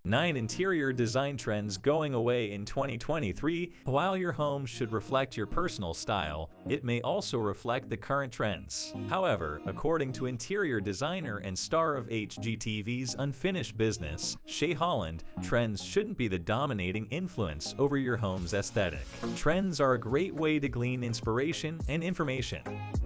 9 Interior Design Trends Going Away in 2023. While your home should reflect your personal style, it may also reflect the current trends. However, according to interior designer and star of HGTV's Unfinished Business, Shay Holland, trends shouldn't be the dominating influence over your home's aesthetic. Trends are a great way to glean inspiration and information,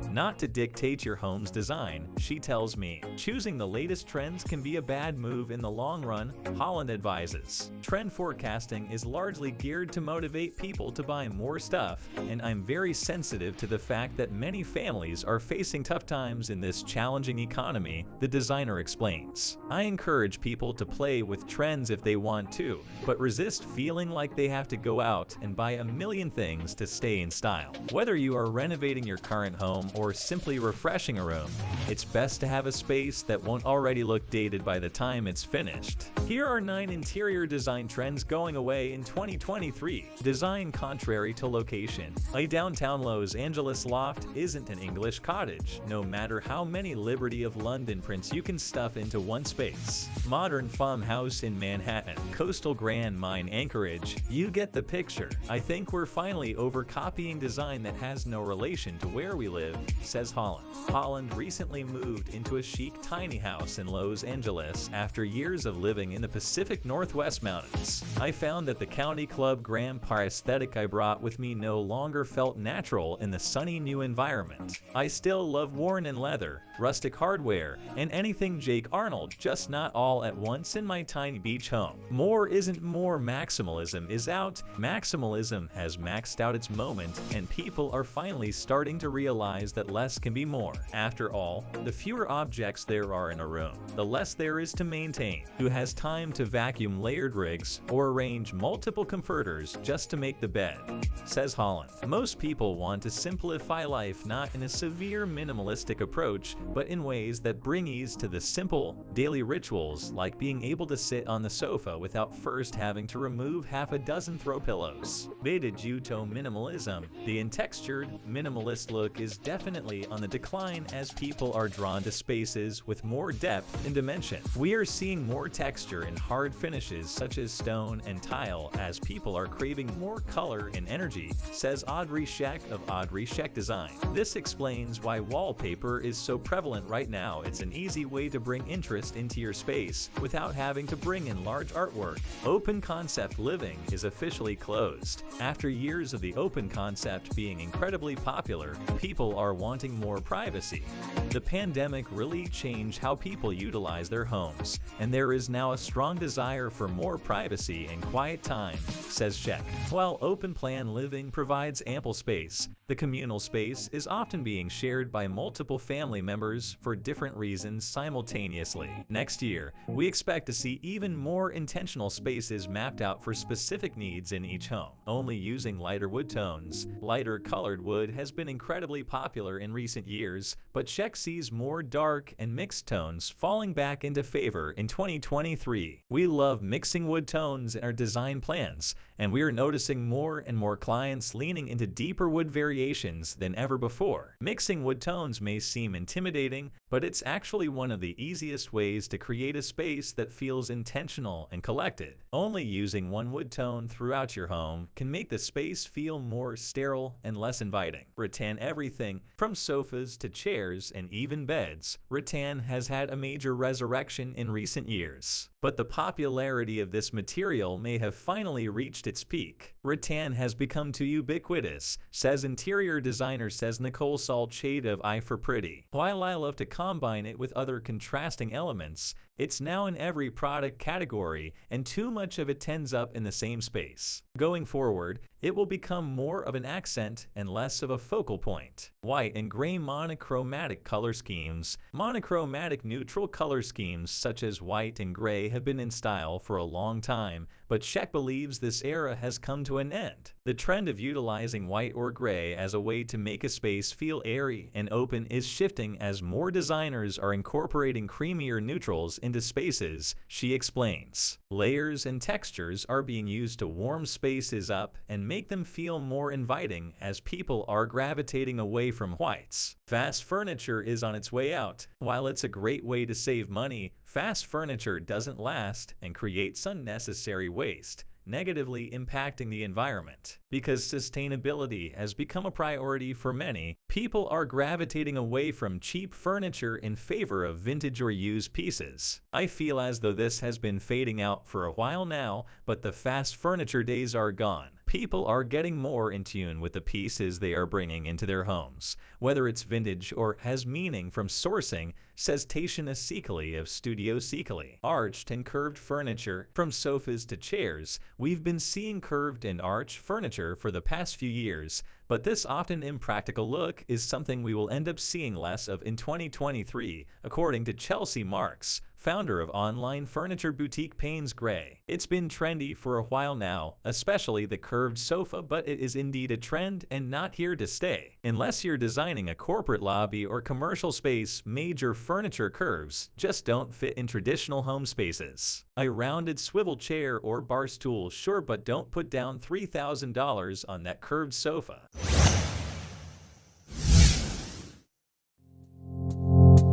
not to dictate your home's design, she tells me. Choosing the latest trends can be a bad move in the long run, Holland advises. Trend forecasting is largely geared to motivate people to buy more stuff, and I'm very sensitive to the fact that many families are facing tough times in this challenging economy, the designer explains. I encourage people to play with trends if they want to, but resist feeling like they have to go out and buy a million things to stay in style. Whether you are renovating your current home or simply refreshing a room, it's best to have a space that won't already look dated by the time it's finished. Here are 9 interior design trends going away in 2023. Design contrary to location. A downtown Los Angeles loft isn't an English cottage, no matter how many Liberty of London prints you can stuff into one space. Modern farmhouse in Manhattan, coastal Grand Mine Anchorage, you get the picture. I think we're finally over copying design that has no relation to where we live, says Holland. Holland recently moved into a chic tiny house in Los Angeles after years of living in the Pacific Northwest mountains. I found that the County Club Grandpa aesthetic I brought with me no longer felt natural in the sunny new environment. I still love worn and leather, rustic hardware, and anything Jake Arnold, just not all at once in my tiny beach home. More isn't more. Maximalism is out. Maximalism has maxed out its moment, and people are finally starting to realize that less can be more. After all, the fewer objects there are in a room, the less there is to maintain. Who has time to vacuum layered rigs or arrange multiple comforters just to make the bed, says Holland. Most people want to simplify life not in a severe minimalistic approach, but in ways that bring ease to the simple, daily rituals like being able to sit on the sofa without first having to remove half a dozen throw pillows. Beta Juto minimalism. The untextured, minimalist look is definitely on the decline as people are drawn to spaces with more depth and dimension. We are seeing more texture and hard finishes such as stone and tile as people are craving more color and energy, says Audrey Scheck of Audrey Scheck Design. This explains why wallpaper is so prevalent right now. It's an easy way to bring interest into your space without having to bring in large artwork. Open concept living is officially closed. After years of the open concept being incredibly popular, people are wanting more privacy. The pandemic really changed how people utilize their homes, and there is now a strong desire for more privacy and quiet time, says Scheck. While open plan living provides ample space, the communal space is often being shared by multiple family members for different reasons simultaneously. Next year, we expect to see even more intentional spaces mapped out for specific needs in each home. Only using lighter wood tones. Lighter colored wood has been incredibly popular in recent years, but Scheck sees more dark and mixed tones falling back into favor in 2023. We love mixing wood tones in our design plans, and we are noticing more and more clients leaning into deeper wood variations than ever before. Mixing wood tones may seem intimidating, but it's actually one of the easiest ways to create a space that feels intentional and collected. Only using one wood tone throughout your home can make the space feel more sterile and less inviting. Rattan everything from sofas to chairs and even beds. Rattan has had a major resurrection in recent years, but the popularity of this material may have finally reached its peak. Rattan has become too ubiquitous, says interior designer Nicole Salt, shade of Eye for Pretty. While I love to combine it with other contrasting elements, it's now in every product category, and too much of it tends up in the same space. Going forward, it will become more of an accent and less of a focal point. White and gray monochromatic color schemes. Monochromatic neutral color schemes such as white and gray have been in style for a long time, but Scheck believes this era has come to an end. The trend of utilizing white or gray as a way to make a space feel airy and open is shifting as more designers are incorporating creamier neutrals into spaces, she explains. Layers and textures are being used to warm spaces up and make them feel more inviting as people are gravitating away from whites. Fast furniture is on its way out. While it's a great way to save money, fast furniture doesn't last and creates unnecessary waste, negatively impacting the environment. Because sustainability has become a priority for many, people are gravitating away from cheap furniture in favor of vintage or used pieces. I feel as though this has been fading out for a while now, but the fast furniture days are gone. People are getting more in tune with the pieces they are bringing into their homes, whether it's vintage or has meaning from sourcing, says Tatiana Sikali of Studio Sikali. Arched and curved furniture, from sofas to chairs, we've been seeing curved and arched furniture for the past few years, but this often impractical look is something we will end up seeing less of in 2023, according to Chelsea Marks, founder of online furniture boutique Payne's Gray. It's been trendy for a while now, especially the curved sofa, but it is indeed a trend and not here to stay. Unless you're designing a corporate lobby or commercial space, major furniture curves just don't fit in traditional home spaces. A rounded swivel chair or bar stool, sure, but don't put down $3,000 on that curved sofa.